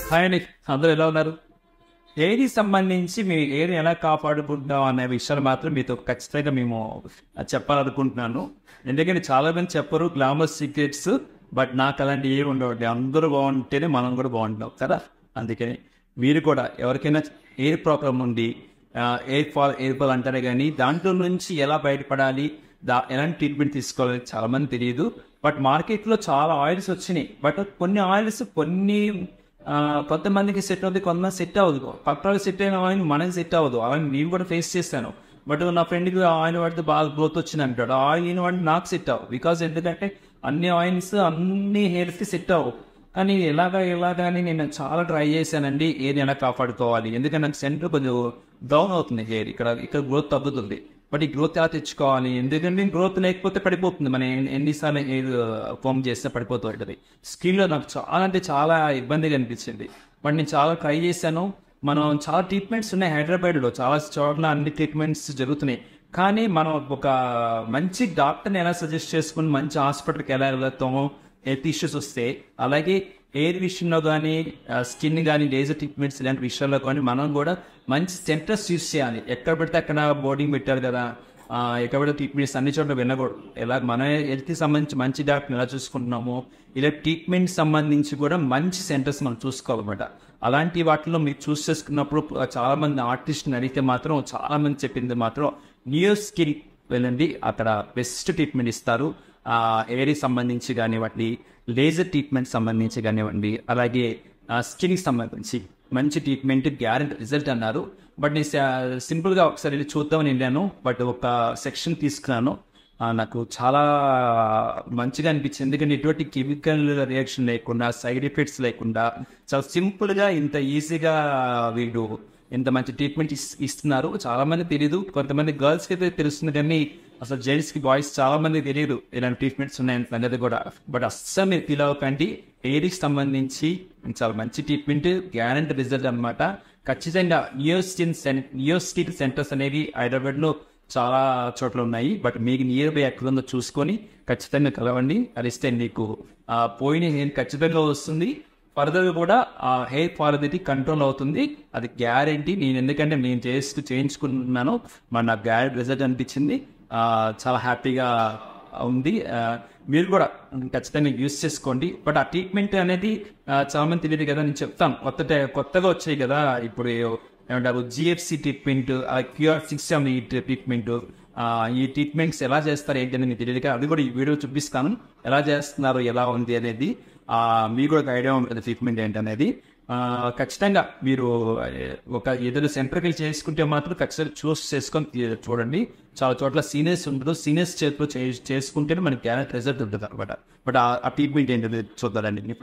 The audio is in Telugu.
హాయ్ అండి, అందరూ ఎలా ఉన్నారు? హెయిర్కి సంబంధించి మీ హెయిర్ ఎలా కాపాడుకుంటాం అనే విషయాలు మాత్రం మీతో ఖచ్చితంగా మేము చెప్పాలనుకుంటున్నాను. ఎందుకంటే చాలామంది చెప్పరు గ్లామర్ సీక్రెట్స్, బట్ నాకు అలాంటి ఏమి ఉండవండి. అందరూ బాగుంటేనే మనం కూడా బాగుంటాం కదా. అందుకని మీరు కూడా ఎవరికైనా హెయిర్ ప్రాబ్లం ఉంది, హెయిర్ ఫాల్ అంటారే కానీ దాంట్లో నుంచి ఎలా బయటపడాలి, ఎలాంటి ట్రీట్మెంట్ తీసుకోవాలని చాలామంది తెలియదు. బట్ మార్కెట్లో చాలా ఆయిల్స్ వచ్చినాయి. బట్ కొన్ని ఆయిల్స్ కొంతమందికి సెట్ అవుతుంది, కొంతమంది సెట్ అవ్వదు. పక్కన సెట్ అయిన ఆయిల్ మనకి సెట్ అవ్వదు. అలాగే నేను కూడా ఫేస్ చేస్తాను. బట్ నా ఫ్రెండ్కి ఆయిల్ వాడితే బాగా గ్రోత్ వచ్చింది అంటాడు. ఆయిల్ వాడి నాకు సెట్ అవ్వదు. బికాజ్ ఎందుకంటే అన్ని ఆయిల్స్ అన్ని హెయిర్స్కి సెట్ అవ్వవు. కానీ ఎలాగని నేను చాలా ట్రై చేశానండి హెయిర్ ఎలా కాపాడుకోవాలి. ఎందుకంటే నాకు సెంటర్ కొంచెం డౌన్ అవుతుంది హెయిర్, ఇక్కడ గ్రోత్ తగ్గుతుంది. బట్ ఈ గ్రోత్ ఎలా తెచ్చుకోవాలి, ఎందుకంటే గ్రోత్ లేకపోతే పడిపోతుంది. మనం ఎన్నిసార్లు హెయిర్ ఫామ్ చేస్తే పడిపోతూ ఉంటుంది. స్కిన్లో నాకు చాలా అంటే చాలా ఇబ్బందిగా అనిపించింది. బట్ నేను చాలా ట్రై చేశాను. మనం చాలా ట్రీట్మెంట్స్ ఉన్నాయి హైదరాబాద్లో, చాలా చోట్ల అన్ని ట్రీట్మెంట్స్ జరుగుతున్నాయి. కానీ మనం ఒక మంచి డాక్టర్ని ఎలా సజెస్ట్ చేసుకుని మంచి హాస్పిటల్కి ఎలా వెళ్తామో హెల్త్ ఇష్యూస్ వస్తే, అలాగే హెయిర్ విషయంలో కానీ స్కిన్ కానీ లేజర్ ట్రీట్మెంట్స్ ఇలాంటి విషయాల్లో కానీ మనం కూడా మంచి సెంటర్స్ యూస్ చేయాలి. ఎక్కడ పెడితే అక్కడ బోర్డింగ్ పెట్టారు కదా, ఎక్కడ పెడితే ట్రీట్మెంట్స్ అన్ని చోట్ల వినకూడదు. ఎలా మన హెల్త్కి సంబంధించి మంచి డాక్టర్ని ఎలా చూసుకుంటున్నామో ఇలా ట్రీట్మెంట్ సంబంధించి కూడా మంచి సెంటర్స్ మనం చూసుకోవాలన్నమాట. అలాంటి వాటిలో మీరు చూస్ చేసుకున్నప్పుడు చాలామంది ఆర్టిస్ట్ని అడిగితే మాత్రం చాలామంది చెప్పింది మాత్రం న్యూ స్కిన్ వెళ్ళండి, అక్కడ బెస్ట్ ట్రీట్మెంట్ ఇస్తారు. హెయిర్కి సంబంధించి కానివ్వండి, లేజర్ ట్రీట్మెంట్ సంబంధించి కానివ్వండి, అలాగే స్కిన్కి సంబంధించి మంచి ట్రీట్మెంట్ గ్యారెంటీ రిజల్ట్ అన్నారు. బట్ నేను సింపుల్గా ఒకసారి వెళ్ళి చూద్దామని వెళ్ళాను. బట్ ఒక సెక్షన్ తీసుకున్నాను, నాకు చాలా మంచిగా అనిపించింది. ఎందుకంటే ఎటువంటి కెమికల్ రియాక్షన్ లేకుండా, సైడ్ ఎఫెక్ట్స్ లేకుండా చాలా సింపుల్గా ఇంత ఈజీగా వీళ్ళు ఇంత మంచి ట్రీట్మెంట్ ఇస్తున్నారు. చాలామంది తెలియదు, కొంతమంది గర్ల్స్కి అయితే తెలుస్తుంది కానీ అసలు జెంట్స్కి బాయ్స్ చాలామంది తెలియదు ఇలాంటి ట్రీట్మెంట్స్ ఉన్నాయని సంగతి కూడా. బట్ అస్సలు మీరు ఫీల్ అవ్వకండి, హెయిర్కి సంబంధించి చాలా మంచి ట్రీట్మెంట్ గ్యారెంటీ రిజల్ట్ అనమాట. ఖచ్చితంగా న్యూ స్కిన్ సెంటర్స్ అనేవి హైదరాబాద్లో చాలా చోట్ల ఉన్నాయి. బట్ మీకు నియర్ బై ఎక్కడ ఉందో చూసుకొని ఖచ్చితంగా కలవండి. కలిస్తే మీకు పోయిన హెయిర్ ఖచ్చితంగా వస్తుంది. ఫర్దర్ కూడా ఆ హెయిర్ ఫాల్ అనేది కంట్రోల్ అవుతుంది, అది గ్యారెంటీ. ఎందుకంటే నేను చేయించుకున్నాను, నాకు గ్యారెంటీ రిజల్ట్ అనిపించింది. చాలా హ్యాపీగా ఉంది. మీరు కూడా ఖచ్చితంగా యూస్ చేసుకోండి. బట్ ఆ ట్రీట్మెంట్ అనేది చాలామంది తెలియదు కదా, నేను చెప్తాను. కొత్తగా వచ్చాయి కదా ఇప్పుడు ఏమంటారు, GFC ట్రీట్మెంట్, QR6 ట్రీట్మెంట్. ఈ ట్రీట్మెంట్స్ ఎలా చేస్తారు ఏంటి అనేది మీకు తెలియదు కదా, అది కూడా ఈ వీడియో చూపిస్తాను. ఎలా చేస్తున్నారు, ఎలా ఉంది అనేది మీకు కూడా ఒక ఐడియా ఉంటుంది ట్రీట్మెంట్ ఏంటి అనేది. ఖచ్చితంగా మీరు ఏదైనా సెంటర్కి చేసుకుంటే మాత్రం ఖచ్చితంగా చూస్ చేసుకొని చూడండి. చాలా చోట్ల సీనియర్స్ ఉండదు, సీనియర్స్ చేతిలో చేసుకుంటేనే మనకి గ్యారెంటీ రిజల్ట్ ఉంటుంది అనమాట. బట్ ఆ ట్రీట్మెంట్ ఏంటనేది చూద్దారండి.